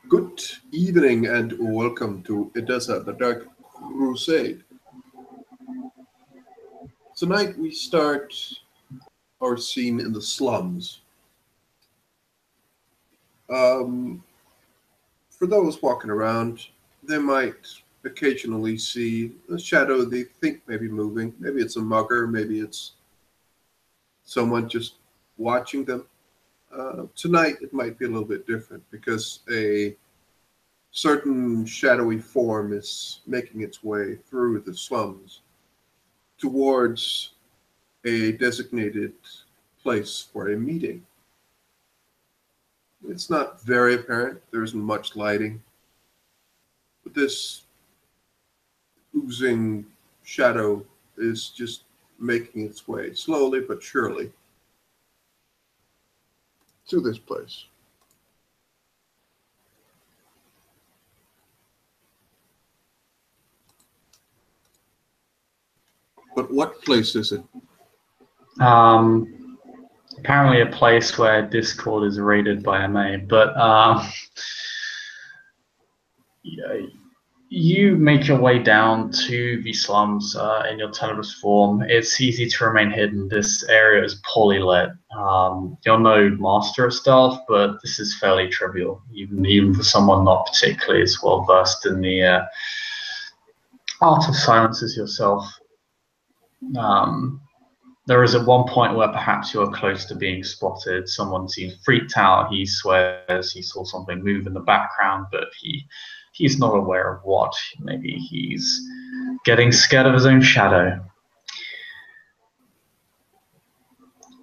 Good evening and welcome to Edessa, the Dark Crusade. Tonight we start our scene in the slums. Um, for those walking around, they might occasionally see a shadow they think may be moving. Maybe it's a mugger, maybe it's someone just watching them. Tonight it might be a little bit different because a certain shadowy form is making its way through the slums towards a designated place for a meeting. It's not very apparent, there isn't much lighting, but this oozing shadow is just making its way slowly but surely to this place. But what place is it? Apparently a place where Discord is raided by MA, but you make your way down to the slums in your teleport form. It's easy to remain hidden. This area is poorly lit. You're no master of stealth, but this is fairly trivial, even for someone not particularly as well versed in the art of silence as yourself. There is at one point where perhaps you're close to being spotted. Someone seems freaked out. He swears he saw something move in the background, but he's not aware of what. Maybe he's getting scared of his own shadow.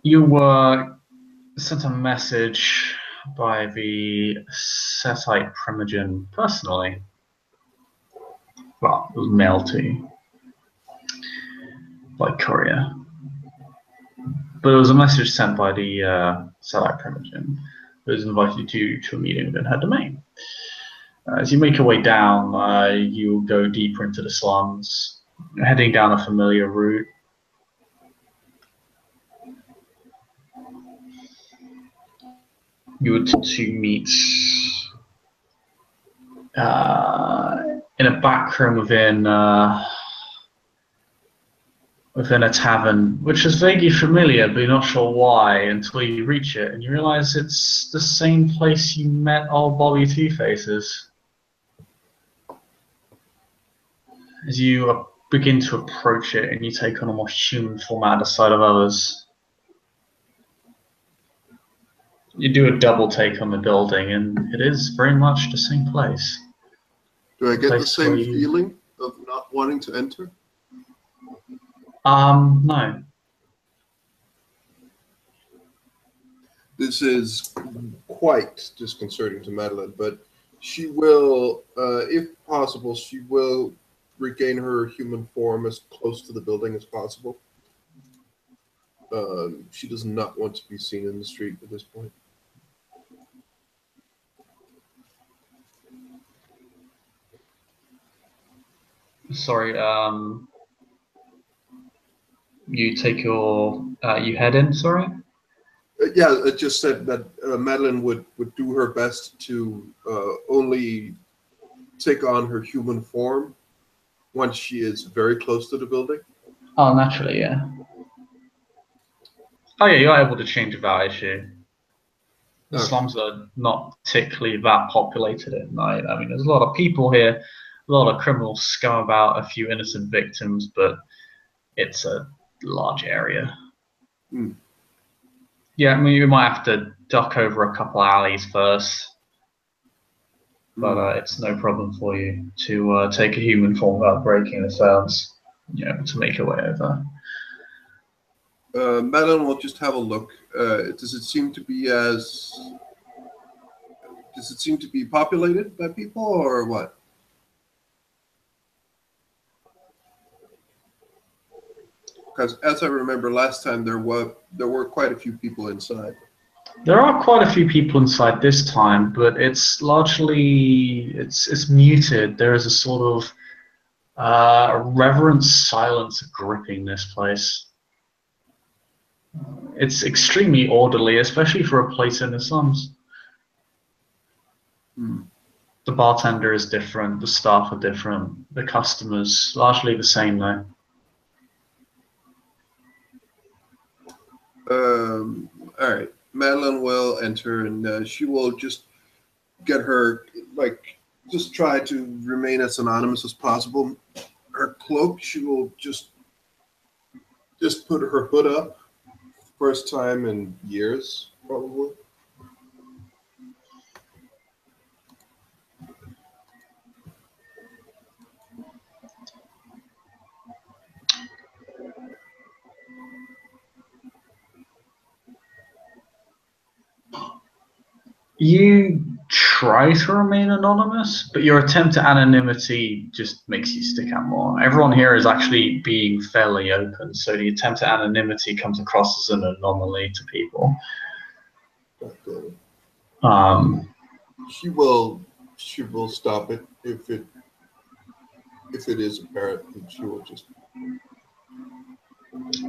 You were sent a message by the Setite Primogen personally. Well, it was mailed to you by courier. But it was a message sent by the Setite Primogen, who has invited you to a meeting within her domain. As you make your way down, you go deeper into the slums, heading down a familiar route. You would to meet in a back room within a tavern, which is vaguely familiar, but you're not sure why until you reach it, and you realize it's the same place you met old Bobby Two-Faces. As you begin to approach it and you take on a more human form out of the sight of others, you do a double take on the building, and it is very much the same place. Do I get the same feeling of not wanting to enter? No. This is quite disconcerting to Madeline, but she will, if possible, she will regain her human form as close to the building as possible. She does not want to be seen in the street at this point. Sorry, you take your, you head in, sorry? Yeah, it just said that Madeline would do her best to only take on her human form once she is very close to the building. Oh, naturally, yeah. Oh, yeah, you're able to change without issue. The slums are not particularly that populated at night. I mean, there's a lot of people here, a lot of criminals scum about, a few innocent victims, but it's a large area. Yeah, I mean, you might have to duck over a couple alleys first, but it's no problem for you to take a human form without breaking the silence, to make your way over. Madeline will just have a look. Does it seem to be populated by people, or what? Because as I remember last time, there were quite a few people inside. There are quite a few people inside this time, but it's largely it's muted. There is a sort of reverent silence gripping this place. It's extremely orderly, especially for a place in the slums. Hmm. The bartender is different, the staff are different, the customers largely the same though. All right. Madeline will enter, and she will just get her, like, just try to remain as anonymous as possible. Her cloak, she will just put her hood up. First time in years, probably. You try to remain anonymous, but your attempt at anonymity just makes you stick out more. Everyone here is actually being fairly open, so the attempt at anonymity comes across as an anomaly to people. But, Um, she will stop it if it is apparent, and she will just.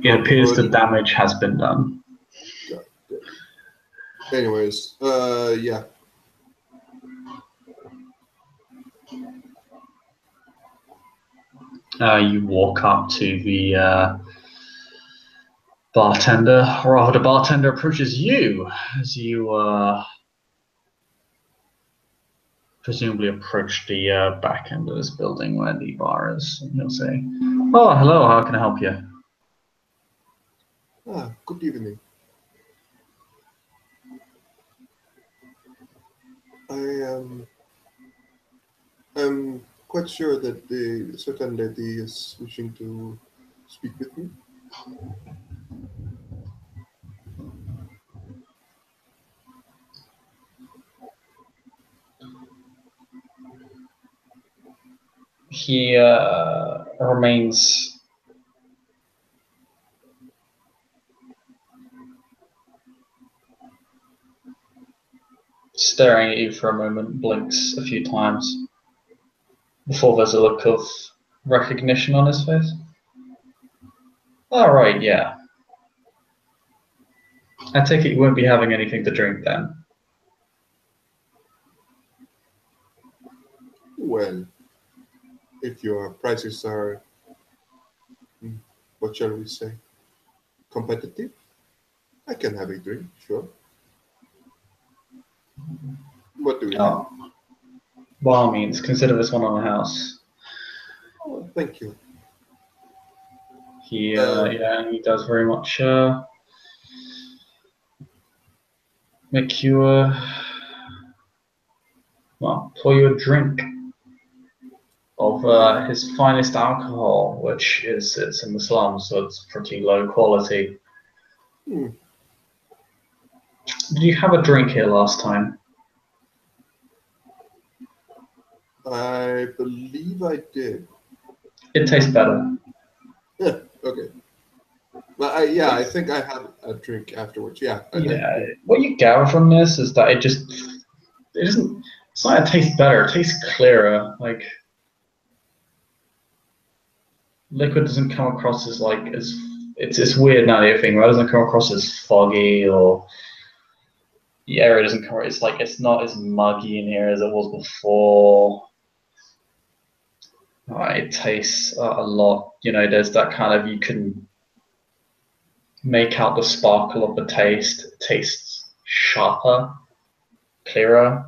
it appears the damage has been done. Anyways, yeah. You walk up to the bartender, or rather, the bartender approaches you as you presumably approach the back end of this building where the bar is, and he'll say, "Oh, hello. How can I help you?" Good evening. I'm quite sure that the certain lady is wishing to speak with me. He remains staring at you for a moment, blinks a few times before there's a look of recognition on his face. All right, yeah. I take it you won't be having anything to drink then. Well, if your prices are, what shall we say, competitive, I can have a drink, sure. What do we have? Oh, by all means, consider this one on the house. Oh, thank you. He does very much make you pour you a drink of his finest alcohol, which it's in the slums, so it's pretty low quality. Hmm. Did you have a drink here last time? I believe I did. It tastes better. Yeah, okay. Well, I think I had a drink afterwards. Yeah. Yeah. What you gather from this is that it doesn't. It's not. It tastes better. It tastes clearer. Like liquid doesn't come across as like as it's weird now. The thing, right? It doesn't come across as foggy or the area doesn't come. It's like it's not as muggy in here as it was before. It tastes a lot. You know, there's that kind of you can make out the sparkle of the taste. It tastes sharper, clearer.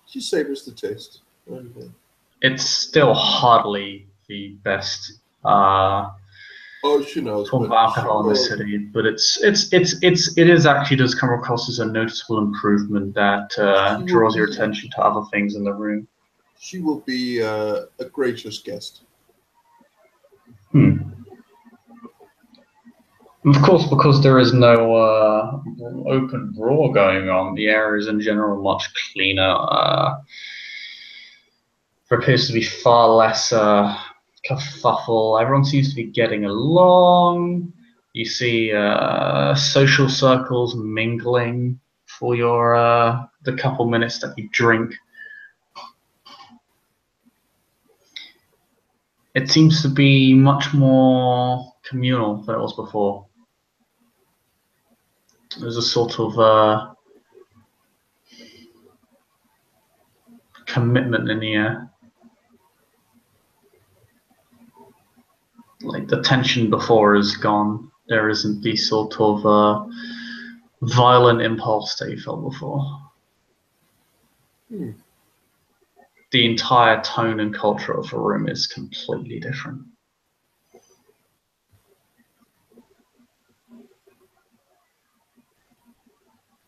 She savors the taste. It's still hardly the best She knows, form of but alcohol in the city, but it is actually does come across as a noticeable improvement that draws your attention to other things in the room. She will be a gracious guest. Of course, because there is no open brawl going on, the area is in general much cleaner. There appears to be far less kerfuffle. Everyone seems to be getting along. You see social circles mingling for your the couple minutes that you drink. It seems to be much more communal than it was before. There's a sort of commitment in the air. Like the tension before is gone. There isn't the sort of violent impulse that you felt before. The entire tone and culture of the room is completely different.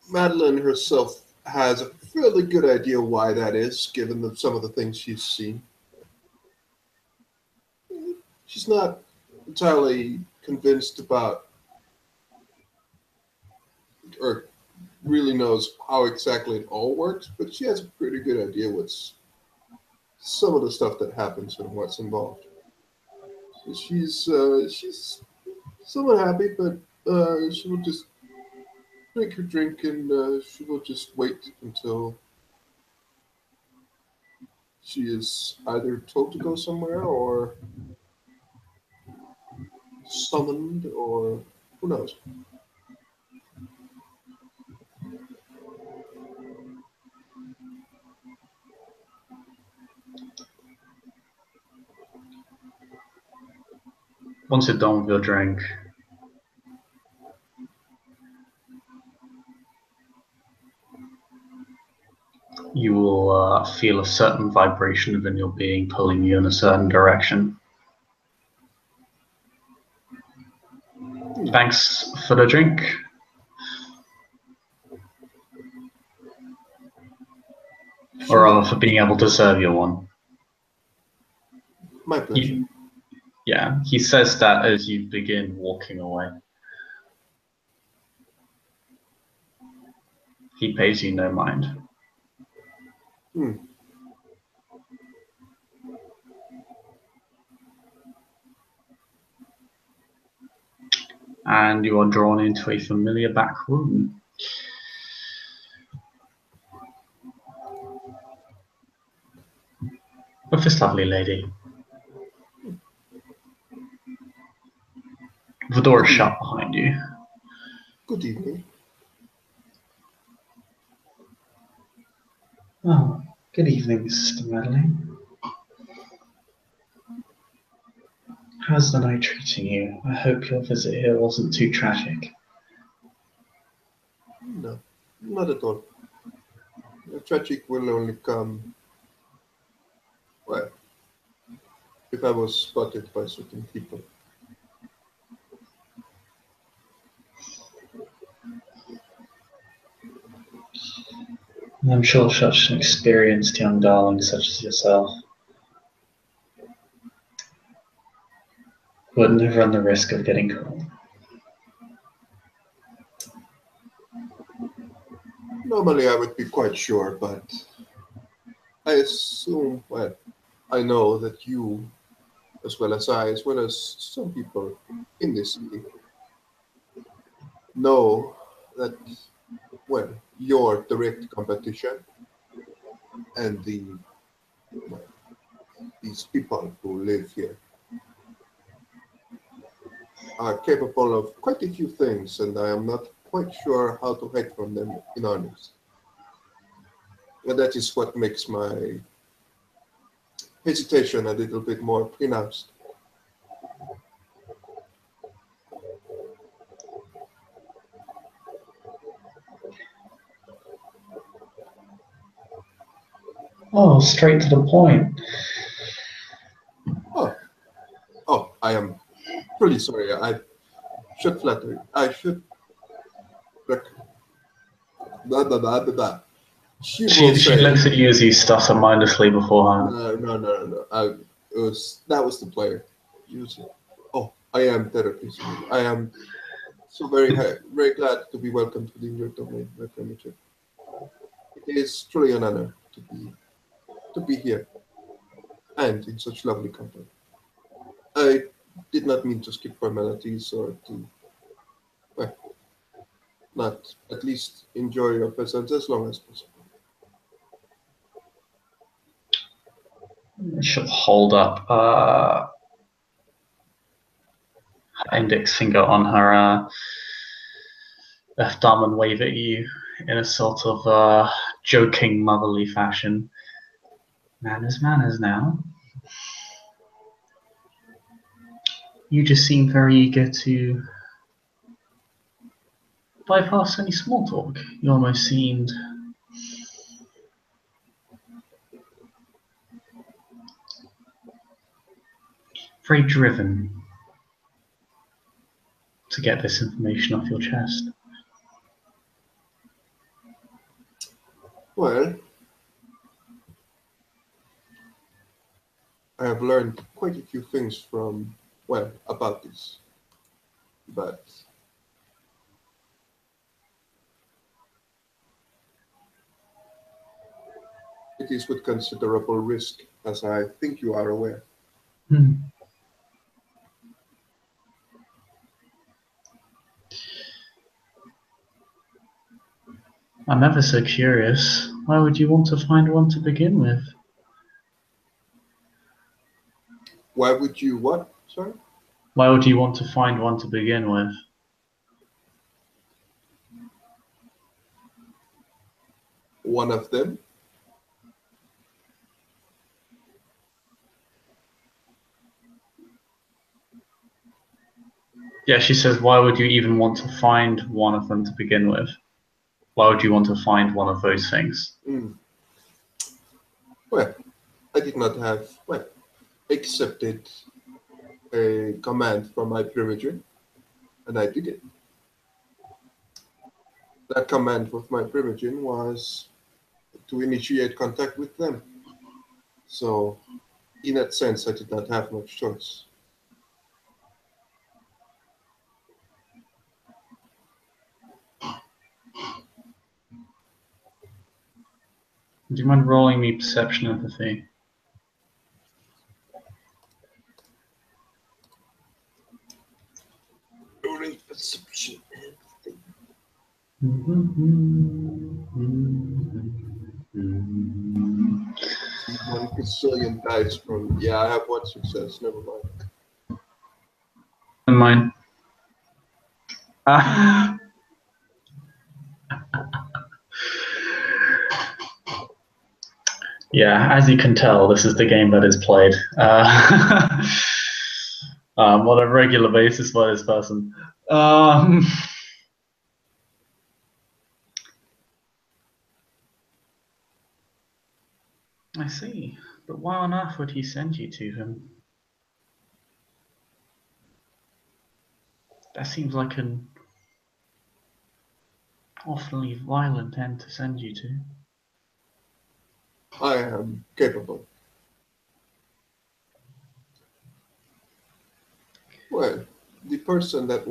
Madeline herself has a fairly good idea why that is, given some of the things she's seen. She's not entirely convinced about or really knows how exactly it all works, but she has a pretty good idea what's some of the stuff that happens and what's involved. So she's somewhat happy, but she will just drink her drink and she will just wait until she is either told to go somewhere or summoned or who knows. Once you're done with your drink, you will feel a certain vibration within your being pulling you in a certain direction. Thanks for the drink. Or rather, for being able to serve you one. My pleasure. Yeah, he says that as you begin walking away. He pays you no mind. And you are drawn into a familiar back room. With this lovely lady. The door is shut behind you. Good evening. Oh, good evening, Sister Madeline. How's the night treating you? I hope your visit here wasn't too tragic. No, not at all. The tragic will only come, well, if I was spotted by certain people. I'm sure such an experienced young darling such as yourself wouldn't have run the risk of getting caught. Normally I would be quite sure, but I assume, well, I know that you, as well as I, as well as some people in this city, know that, well, your direct competition and well, these people who live here are capable of quite a few things, and I am not quite sure how to hide from them, in honest. And that is what makes my hesitation a little bit more pronounced. Oh, straight to the point. Oh, I am really sorry. I should flatter you. I should. Blah, blah, blah, blah, blah. She will She say, looks at you as you stutter mindlessly beforehand. no. That was the player. You say, oh, I am therapist. I am so very glad to be welcomed within your domain, my primitive. It is truly an honor to be here and in such lovely company. I did not mean to skip formalities or to, well, not at least enjoy your presence as long as possible. She'll hold up her index finger on her left arm and wave at you in a sort of joking, motherly fashion. Manners, manners now. You just seem very eager to bypass any small talk. You almost seemed very driven to get this information off your chest. Well, I have learned quite a few things from, well, about this. But it is with considerable risk, as I think you are aware. Hmm. I'm ever so curious. Why would you want to find one to begin with? Why would you what? Sorry? Why would you want to find one to begin with? One of them? Yeah, she says, why would you even want to find one of them to begin with? Why would you want to find one of those things? Well, I did not have, well, accepted a command from my primogen, and I did it. That command with my primogen was to initiate contact with them. So, in that sense, I did not have much choice. Do you mind rolling me perception empathy? Rolling perception. See, 1 gazillion dice from. Yeah, I have one success. Never mind. Never mind. Yeah, as you can tell, this is the game that is played on a regular basis by this person. I see, but why on earth would he send you to him? That seems like an awfully violent end to send you to. I am capable. Well, the person that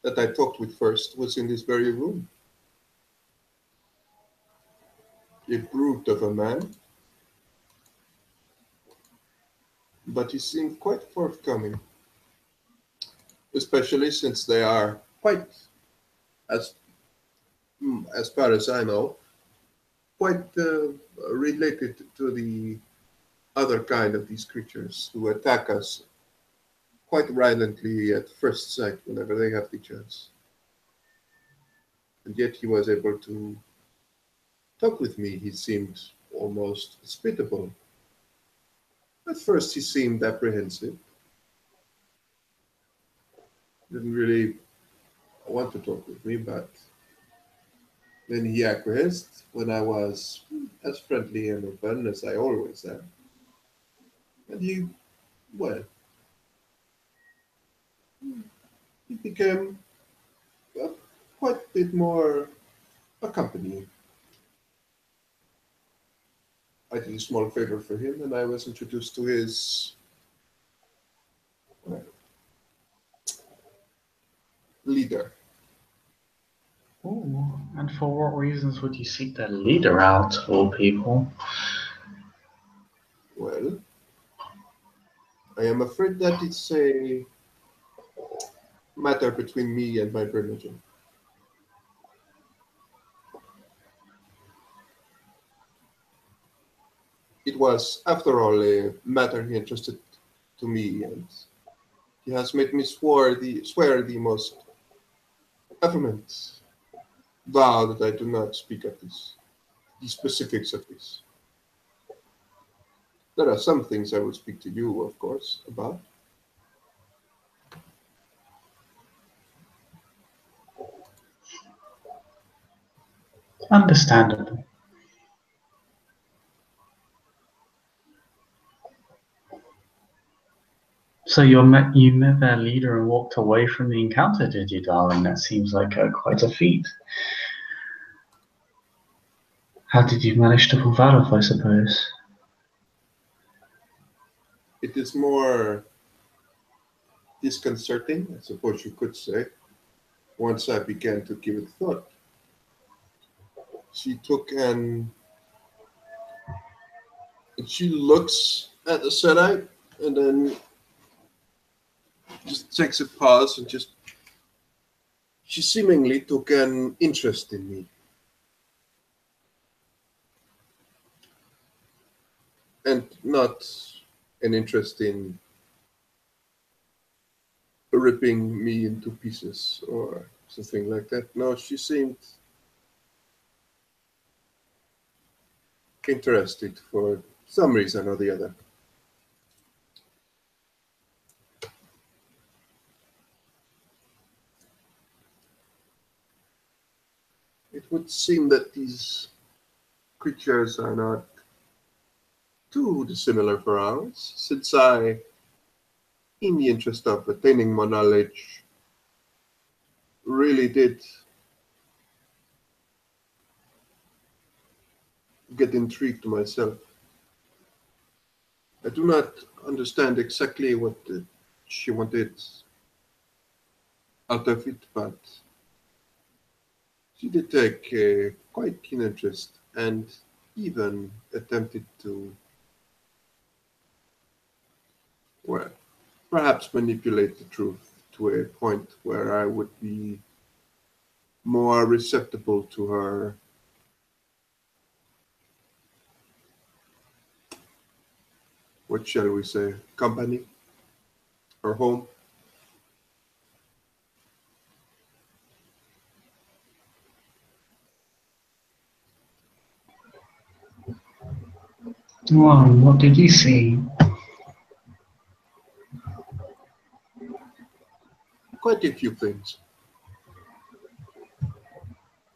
I talked with first was in this very room. A brute of a man, but he seemed quite forthcoming, especially since they are quite, as as far as I know, quite related to the other kind of these creatures who attack us quite violently at first sight whenever they have the chance. And yet he was able to talk with me. He seemed almost hospitable. At first he seemed apprehensive, didn't really want to talk with me, but then he acquiesced when I was as friendly and open as I always am. And well, he became uh, quite a bit more accompanying. I did a small favor for him, and I was introduced to his uh, leader. Ooh, and for what reasons would you seek that leader out, all people? Well, I am afraid that it's a matter between me and my religion. It was, after all, a matter he entrusted to me, and he has made me swear the most government vow that I do not speak of the specifics of this. There are some things I will speak to you, of course, about. Understandable. So you met their leader and walked away from the encounter, did you, darling? That seems like quite a feat. How did you manage to pull that off, I suppose? It is more disconcerting, I suppose you could say, once I began to give it thought. She took and she looks at the setup and then just takes a pause and just she seemingly took an interest in me. And not an interest in ripping me into pieces or something like that. No, she seemed interested for some reason or the other. It would seem that these creatures are not too dissimilar for ours, since I, in the interest of attaining more knowledge, really did get intrigued myself. I do not understand exactly what she wanted out of it, but she did take a quite keen interest and even attempted to, well, perhaps manipulate the truth to a point where I would be more receptible to her, what shall we say, company, her home. Well, what did you see? Quite a few things.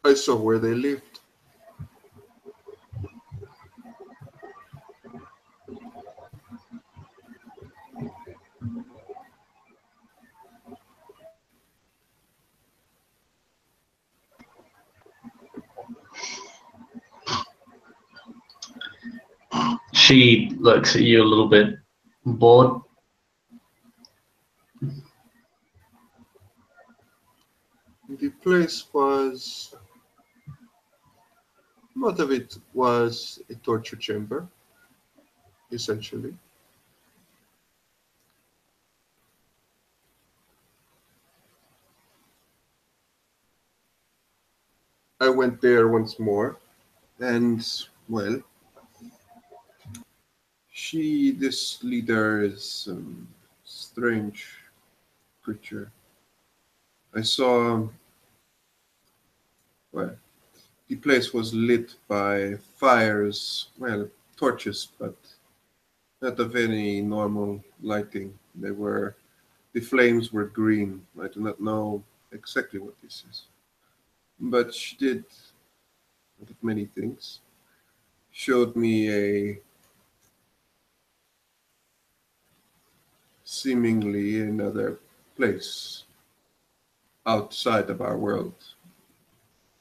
I saw where they lived. She looks at you a little bit bored. The place was, most of it was a torture chamber, essentially. I went there once more, and, well, this leader is strange creature. I saw, well, the place was lit by fires, well, torches, but not of any normal lighting. The flames were green. I do not know exactly what this is. But she did many things. Showed me a seemingly another place outside of our world.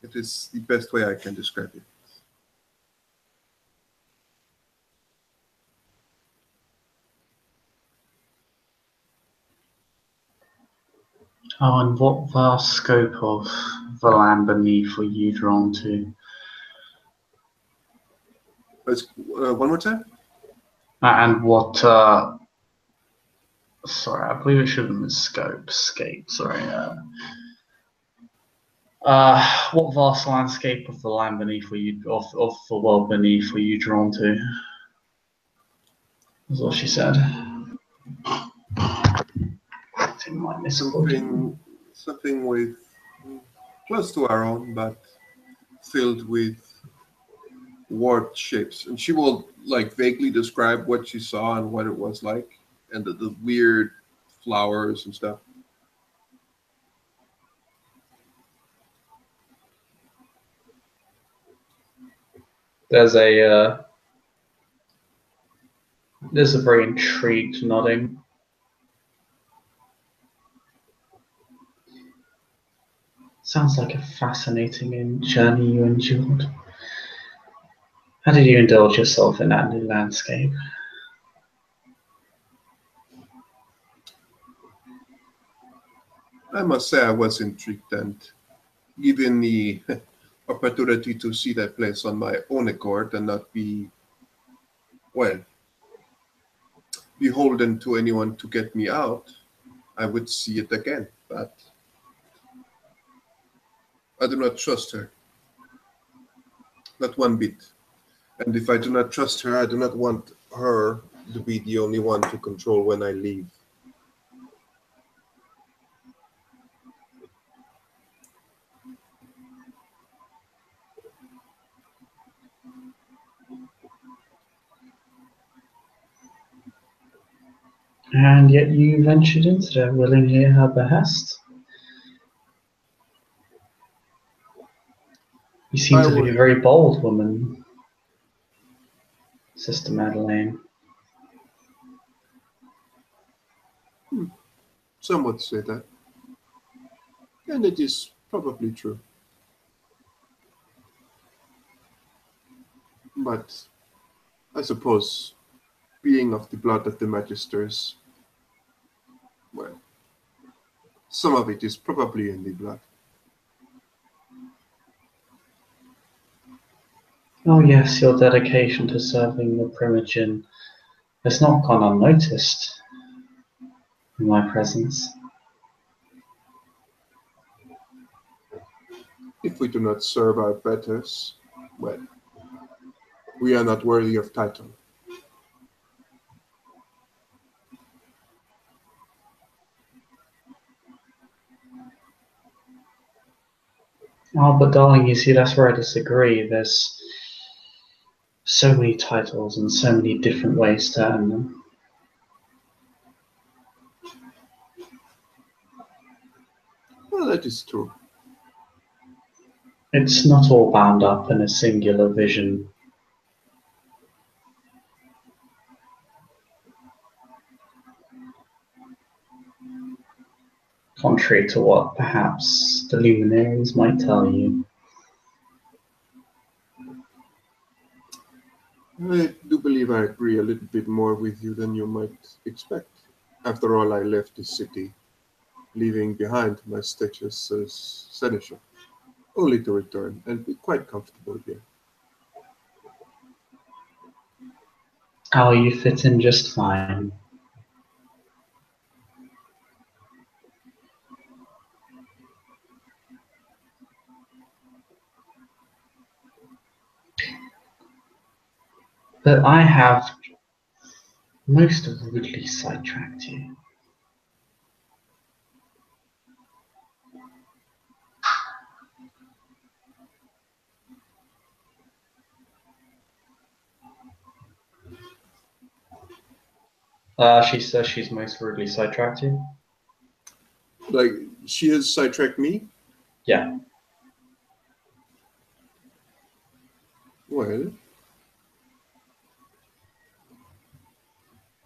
It is the best way I can describe it. Oh, and what vast scope of the land beneath were you drawn to? One more time? And what, sorry, I believe it should have been scape, sorry. What vast landscape of the land beneath of the world beneath were you drawn to? Is what she said. Something with close to our own, but filled with warped shapes. And she will like vaguely describe what she saw and what it was like, and the weird flowers and stuff. There's a very intrigued nodding. Sounds like a fascinating journey you endured. How did you indulge yourself in that new landscape? I must say I was intrigued, and given the opportunity to see that place on my own accord and not be, well, beholden to anyone to get me out, I would see it again. But I do not trust her, not one bit. And if I do not trust her, I do not want her to be the only one to control when I leave. And yet you ventured into there willingly at her behest. You seem I to be a would, very bold woman, Sister Madeleine. some would say that, and it is probably true. But I suppose being of the blood of the Magisters, well, some of it is probably in the blood. Oh yes, your dedication to serving the Primogen has not gone unnoticed in my presence. If we do not serve our betters, well, we are not worthy of title. Oh, but darling, you see, that's where I disagree. There's so many titles and so many different ways to earn them. Well, that is true. It's not all bound up in a singular vision, contrary to what perhaps the luminaries might tell you. I do believe I agree a little bit more with you than you might expect. After all, I left the city, leaving behind my status as seneschal, only to return and be quite comfortable again. Oh, you fit in just fine. But I have most rudely sidetracked you. She says she's most rudely sidetracked you. Like, she has sidetracked me? Yeah. Well,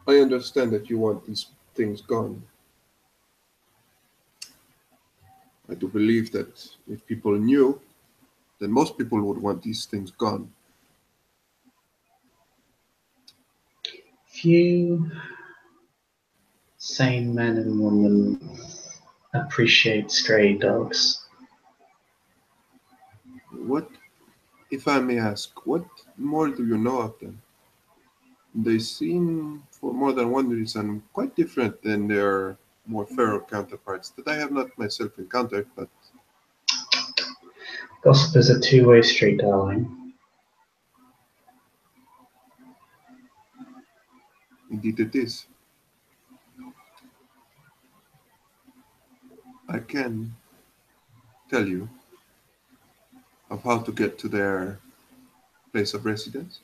I understand that you want these things gone. I do believe that if people knew, then most people would want these things gone. Few sane men and women appreciate stray dogs. What, if I may ask, what more do you know of them? They seem, for more than one reason, quite different than their more feral counterparts that I have not myself encountered, but Gossip is a two-way street, darling. indeed it is. I can tell you of how to get to their place of residence?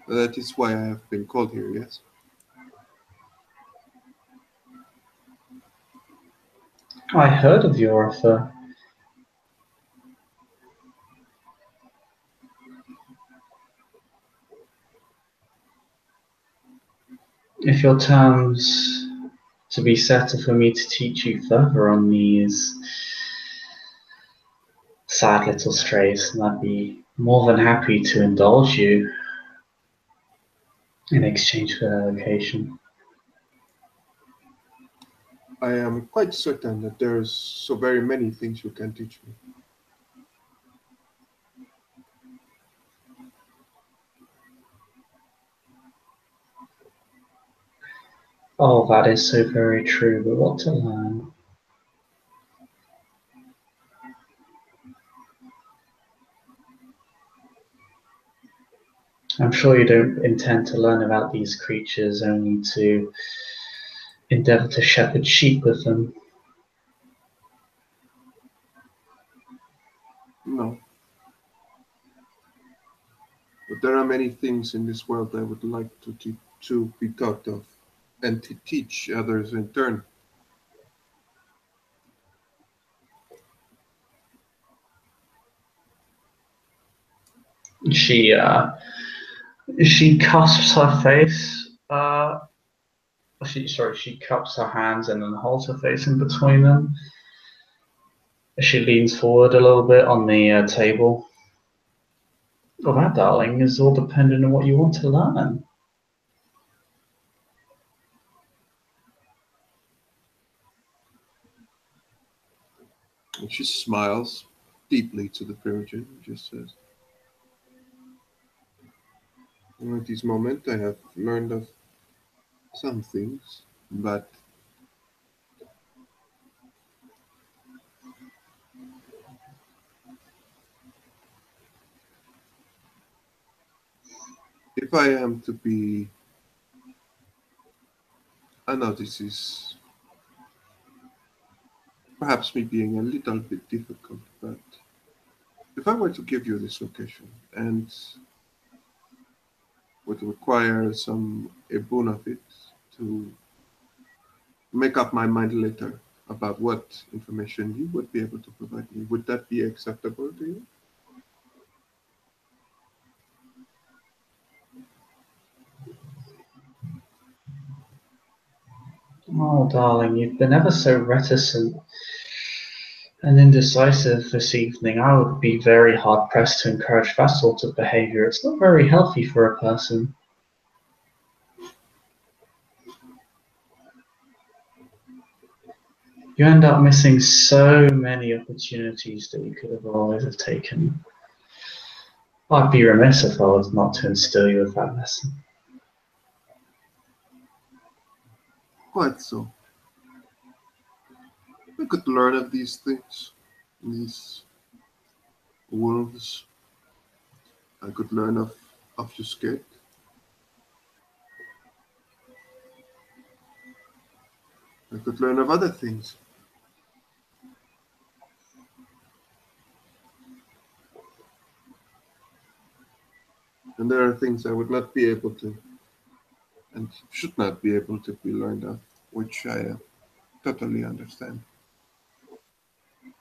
That is why I have been called here, yes? I heard of your offer. If your terms to be set are for me to teach you further on these sad little strays, and I'd be more than happy to indulge you in exchange for their location. I am quite certain that there's so very many things you can teach me. Oh, that is so very true, but what to learn? I'm sure you don't intend to learn about these creatures only to endeavor to shepherd sheep with them. No. But there are many things in this world I would like to be taught of and to teach others in turn. She she cusps her face. She cups her hands and then holds her face in between them. She leans forward a little bit on the table. Well, that, darling, is all dependent on what you want to learn. And she smiles deeply to the Primogen and just says, at this moment I have learned of some things, but if I am to be, I know this is perhaps me being a little bit difficult, but if I were to give you this location and would require a boon of it to make up my mind later about what information you would be able to provide me, would that be acceptable to you? Oh, darling, you've been ever so reticent and indecisive this evening. I would be very hard pressed to encourage that sort of behavior. It's not very healthy for a person. You end up missing so many opportunities that you could have always have taken. I'd be remiss if I was not to instill you with that lesson. Quite so. I could learn of these things, these wolves. I could learn of obfuscate. I could learn of other things. And there are things I would not be able to and should not be able to be learned of, which I totally understand.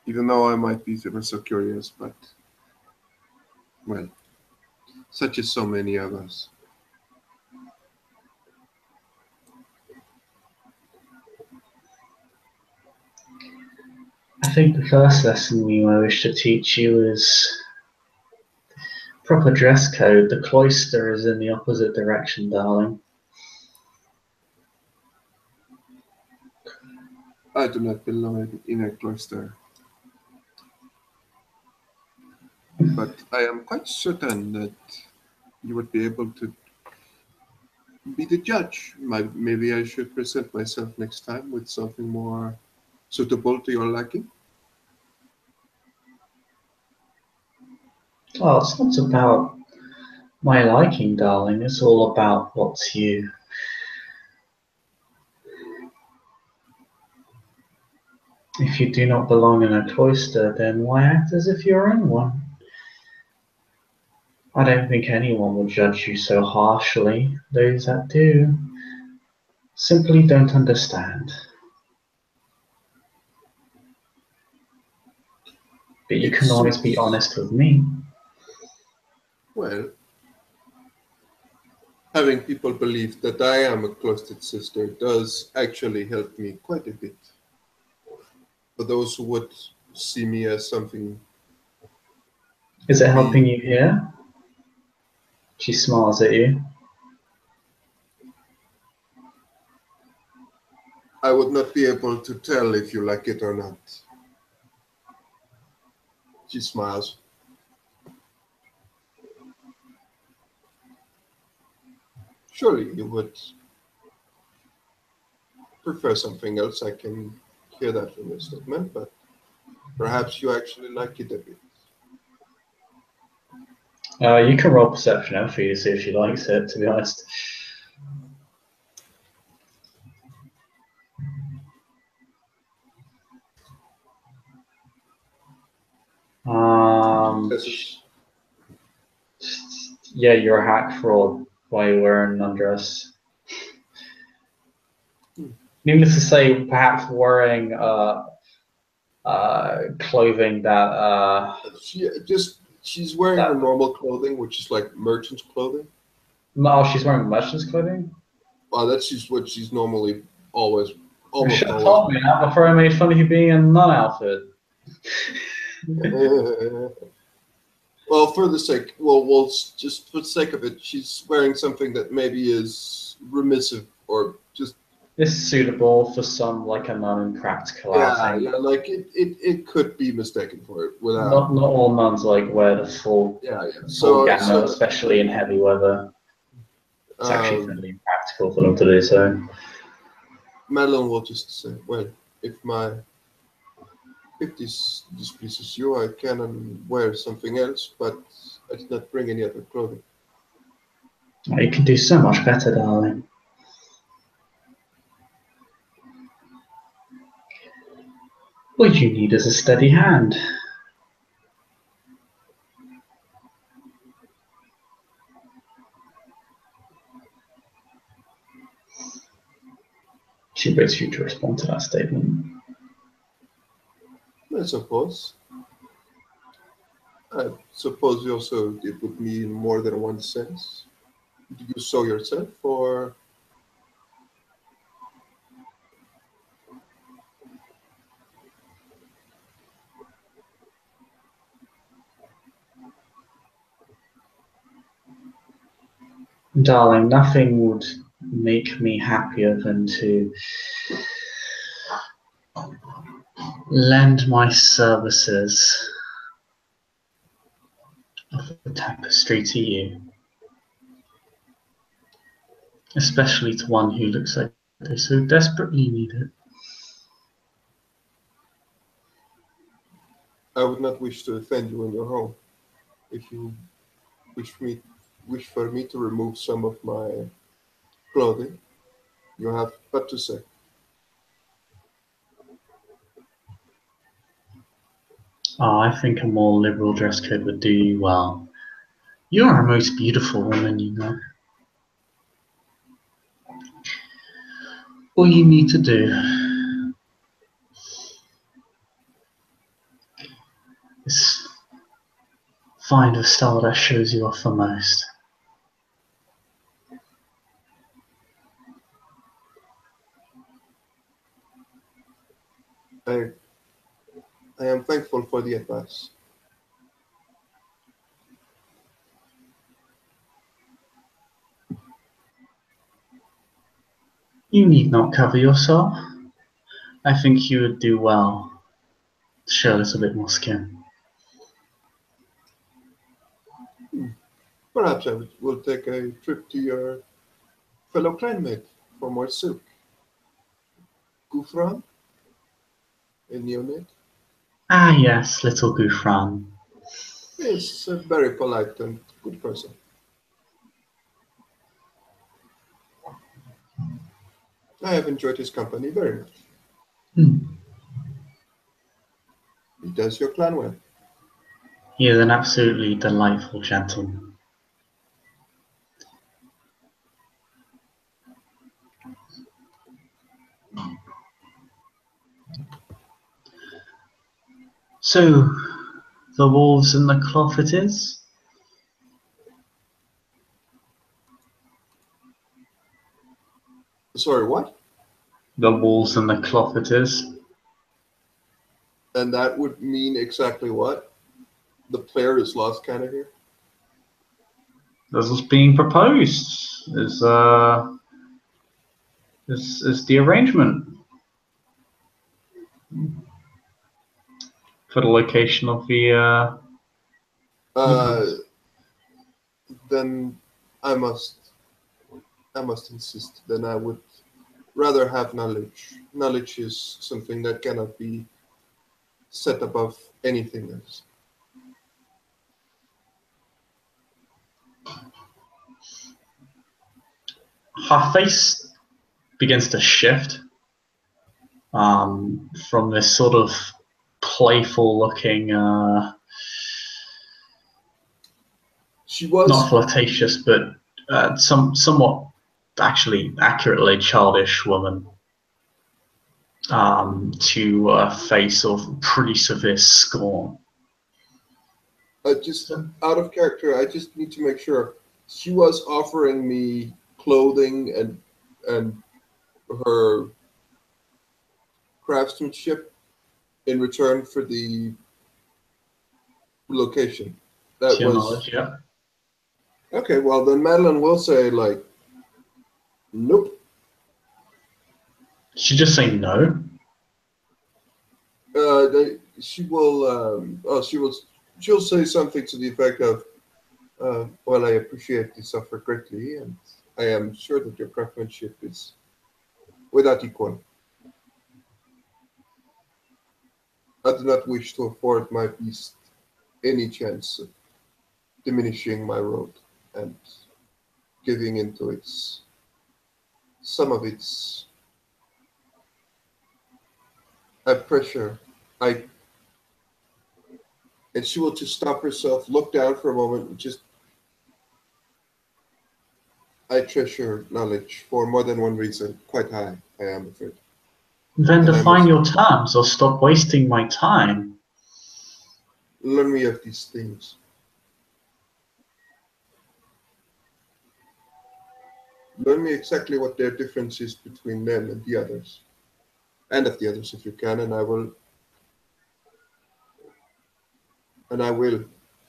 Even though I might be ever so curious, but well, such as so many of us. I think the first lesson we might wish to teach you is proper dress code. The cloister is in the opposite direction, darling. I do not belong in a cloister, but I am quite certain that you would be able to be the judge. Maybe I should present myself next time with something more suitable to your liking. Well, it's not about My liking, darling, is all about what's you. If you do not belong in a cloister, then why act as if you're in one? I don't think anyone will judge you so harshly. Those that do simply don't understand. But you It can always be seems, honest with me. well, having people believe that I am a cloistered sister does actually help me quite a bit. For those who would see me as something Is it helping mean, you here? She smiles at you. I would not be able to tell if you like it or not. She smiles. Surely you would prefer something else. I can hear that from your statement, but perhaps you actually like it a bit. You can roll perception out for you to see if she likes it, to be honest. Um, Successes. yeah, you're a hack fraud while you're wearing an undress. Hmm. Needless to say, perhaps wearing clothing that She's wearing her that normal clothing, which is like merchant's clothing. oh, she's wearing merchant's clothing. Well, that's just what she's normally always, You almost should have always. told me that before I made fun of you being in a nun outfit. Well, for the sake, well, just for the sake of it, she's wearing something that maybe is remissive or just This is suitable for some like a nun in practical yeah, outing. yeah, like it could be mistaken for it without Not all nuns like wear the full yeah, yeah. full So gamut, so especially in heavy weather. It's actually um, fairly impractical for them to do so. Madeline will just say, well, if my if this displeases you, I can wear something else, but I did not bring any other clothing. Oh, you can do so much better, darling. What you need is a steady hand. She waits for you to respond to that statement. I suppose. I suppose you also did with me in more than one sense. Did you sew yourself, or Darling, nothing would make me happier than to lend my services of the tapestry to you, especially to one who looks like they so desperately need it. I would not wish to offend you in your home. If you wish me wish for me to remove some of my clothing, you have but to say. Oh, I think a more liberal dress code would do you well. You are a most beautiful woman, you know. All you need to do is find a style that shows you off the most. I I am thankful for the advice. You need not cover yourself. I think you would do well to show a little bit more skin. Perhaps will take a trip to your fellow clanmate for more silk. Gufran, a neonate, Ah, yes, little Gufran. is a very polite and good person. I have enjoyed his company very much. Hmm. He does your clan well. He is an absolutely delightful gentleman. So, the wolves in the cloth it is? Sorry, what? The wolves in the cloth it is? And that would mean exactly what? The player is lost kind of here? This is being proposed. Is the arrangement for the location of the Uh, movements. then I must I must insist. Then I would rather have knowledge. Knowledge is something that cannot be set above anything else. Her face begins to shift from this sort of playful-looking, She not was flirtatious, but somewhat actually accurately childish woman to a face of pretty severe scorn. just So, out of character. I just need to make sure. She was offering me clothing and her craftsmanship in return for the location. That to your was knowledge, yeah. okay. Well, then Madeline will say like, "Nope." She just say no. She will. Oh, she'll say something to the effect of, "Well, I appreciate this offer greatly, and I am sure that your craftsmanship is without equal. I do not wish to afford my beast any chance of diminishing my road and giving into its some of its pressure. I and she will just stop herself, look down for a moment, and just I treasure knowledge for more than one reason, quite high, I am afraid. Then And I define must your terms or stop wasting my time. learn me of these things. Learn me exactly what their difference is between them and the others. And of the others if you can, and I will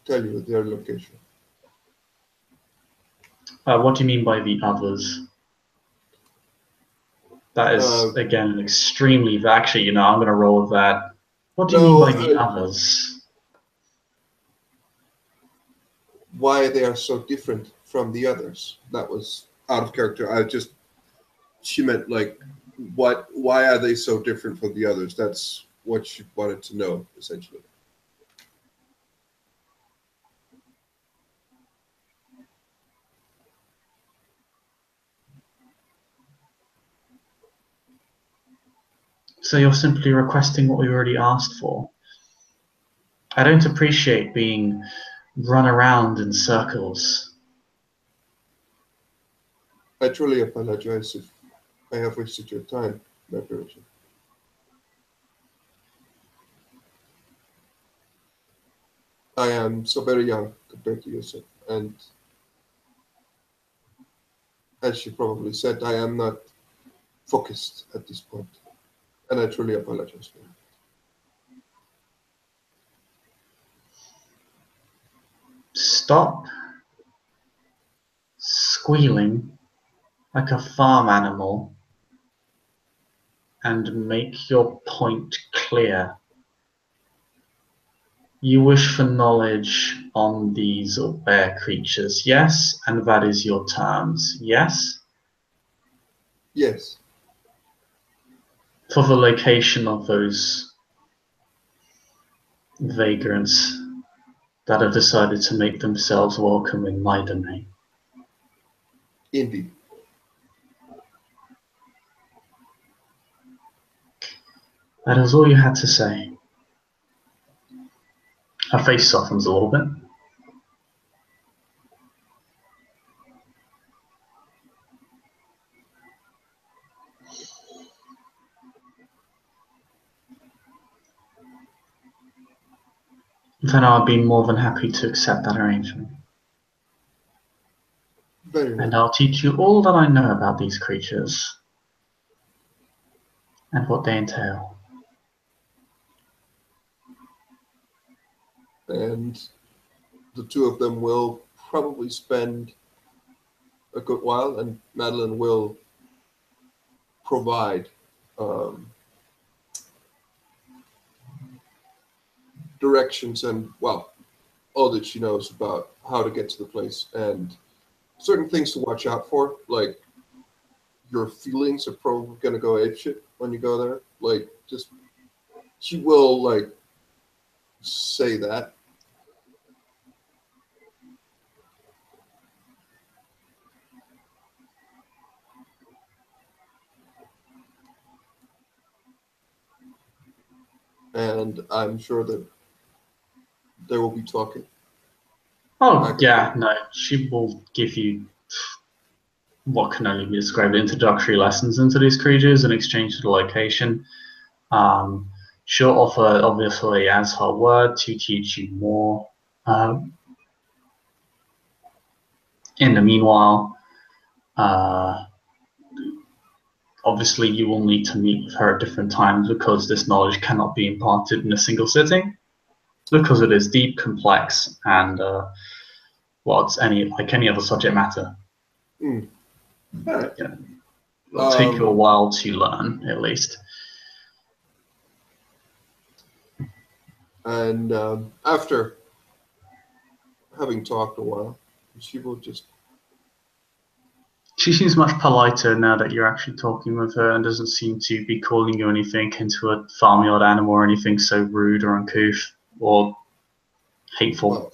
tell you their location. What do you mean by the others? That is, Uh, again, an extremely. Actually, I'm going to roll with that. What do you mean no, by the others? why they are so different from the others. That was out of character. She meant like, why are they so different from the others? That's what she wanted to know, essentially. So you're simply requesting what we already asked for. I don't appreciate being run around in circles. I truly apologize if I have wasted your time, Reparation. I am so very young compared to yourself, and as you probably said, I am not focused at this point, and I truly apologize for that. Stop squealing like a farm animal and make your point clear. You wish for knowledge on these bear creatures, yes? And that is your terms, yes? Yes, For the location of those vagrants that have decided to make themselves welcome in my domain. indeed. That is all you had to say. Her face softens a little bit. Then I'll be more than happy to accept that arrangement. Very well. And I'll teach you all that I know about these creatures and what they entail. And the two of them will probably spend a good while, and Madeline will provide directions and, well, all that she knows about how to get to the place and certain things to watch out for, like your feelings are probably going to go apeshit when you go there. Like, just, she will, like, say that. And I'm sure that they will be talking. Oh, yeah, no, she will give you what can only be described introductory lessons into these creatures in exchange for the location. She'll offer, obviously, as her word, to teach you more. In the meanwhile, obviously, you will need to meet with her at different times because this knowledge cannot be imparted in a single sitting, because it is deep, complex, and well, it's like any other subject matter. All right. Yeah. It'll take you a while to learn, at least. And after having talked a while, she will just... She seems much politer now that you're actually talking with her and doesn't seem to be calling you anything into a farmyard animal or anything so rude or uncouth or hateful. Well,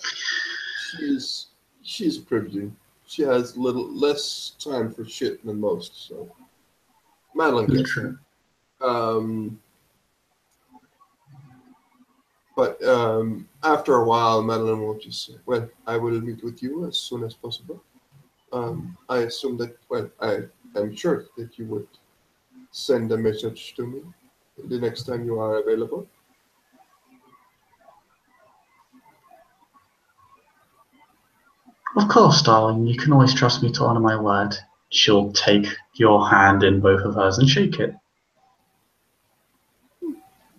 she's a privileged. She has less time for shit than most, so Madeline gets True. But after a while, Madeline will just say, well, I will meet with you as soon as possible. I assume that, well, I am sure that you would send a message to me the next time you are available. Of course, darling. You can always trust me to honor my word. She'll take your hand in both of hers and shake it.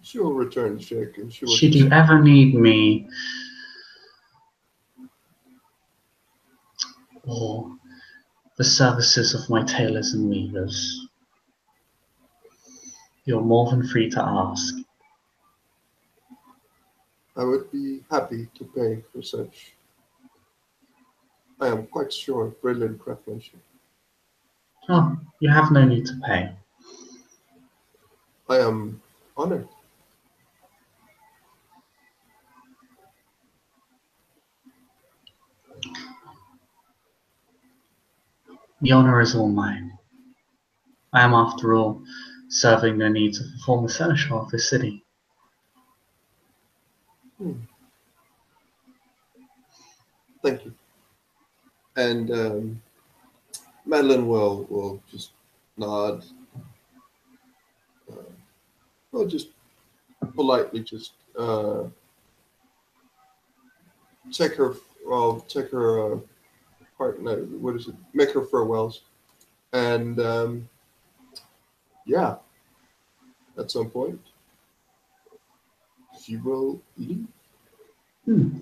She will return the shake, and she will Should you ever need me, or the services of my tailors and weavers, you're more than free to ask. I would be happy to pay for such, I am quite sure, brilliant craftsmanship. Oh, you have no need to pay. I am honored. The honor is all mine. I am, after all, serving the needs of the former seneschal of this city. Thank you. And Madeline will just nod. Well, just politely just take her partner. What is it? Make her farewells, and yeah, at some point she will leave.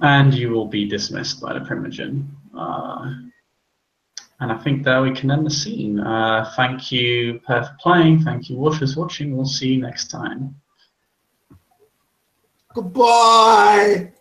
And you will be dismissed by the Primogen. And I think that we can end the scene. Thank you, Per, for playing. Thank you, watchers, watching. We'll see you next time. Goodbye.